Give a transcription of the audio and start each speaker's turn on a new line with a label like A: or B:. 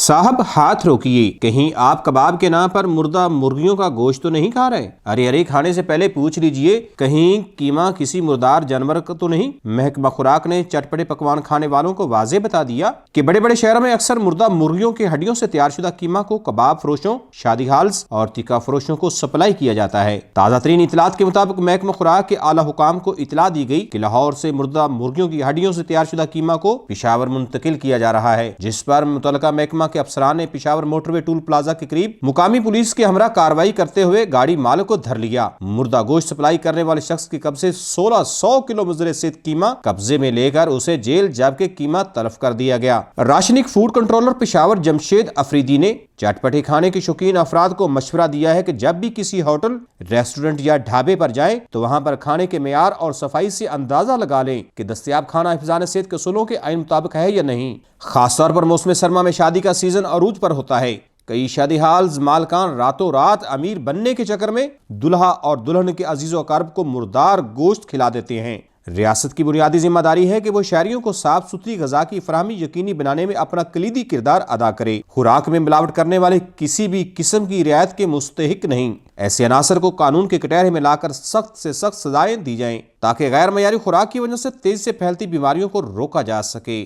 A: साहब हाथ रोकिए, कहीं आप कबाब के नाम पर मुर्दा मुर्गियों का गोश्त तो नहीं खा रहे? अरे खाने से पहले पूछ लीजिए, कहीं कीमा किसी मुर्दार जानवर का तो नहीं? महकमा खुराक ने चटपटे पकवान खाने वालों को वाजे बता दिया कि बड़े बड़े शहरों में अक्सर मुर्दा मुर्गियों की हड्डियों से तैयारशुदा कीमा को कबाब फरोशों, शादी हाल्स और तीखा फरोशों को सप्लाई किया जाता है। ताज़ा तरीन इतलात के मुताबिक महकमा खुराक के आला हुकाम को इतला दी गई कि लाहौर से मुर्दा मुर्गियों की हड्डियों से तैयारशुदा कीमा को पेशावर मुंतकिल किया जा रहा है, जिस पर मुतल्लिका महकमा के अफसरान ने पेशावर मोटरवे टूल प्लाजा के करीब मुकामी पुलिस के हमरा कार्रवाई करते हुए गाड़ी मालिक को धर लिया। मुर्दा गोश्त सप्लाई करने वाले शख्स के कब्जे 1600 किलो मुजरे सेहत कीमा कब्जे में लेकर उसे जेल जाब के कीमा तलफ कर दिया गया। राशनिक फूड कंट्रोलर पेशावर जमशेद अफरीदी ने चटपटे खाने के शौकीन अफराद को मशवरा दिया है कि जब भी किसी होटल, रेस्टोरेंट या ढाबे पर जाएं तो वहां पर खाने के मेयार और सफाई से अंदाजा लगा लें कि दस्तयाब खाना हिफाज़त सेहत के उसूलों के आइन मुताबिक है या नहीं। खासतौर पर मौसम सरमा में शादी का सीजन अरूज पर होता है। कई शादी हाल्स मालकान रातों रात अमीर बनने के चक्कर में दुल्हा और दुल्हन के अजीजो अकारब को मुर्दार गोश्त खिला देते हैं। रियासत की बुनियादी जिम्मेदारी है कि वो शहरियों को साफ सुथरी गजा की फराहमी यकीनी बनाने में अपना कलीदी किरदार अदा करे। खुराक में मिलावट करने वाले किसी भी किस्म की रियायत के मुस्तहिक नहीं। ऐसे अनासर को कानून के कटहरे में लाकर सख्त से सख्त सजाएं दी जाएं ताकि गैर मयारी खुराक की वजह से तेजी से फैलती बीमारियों को रोका जा सके।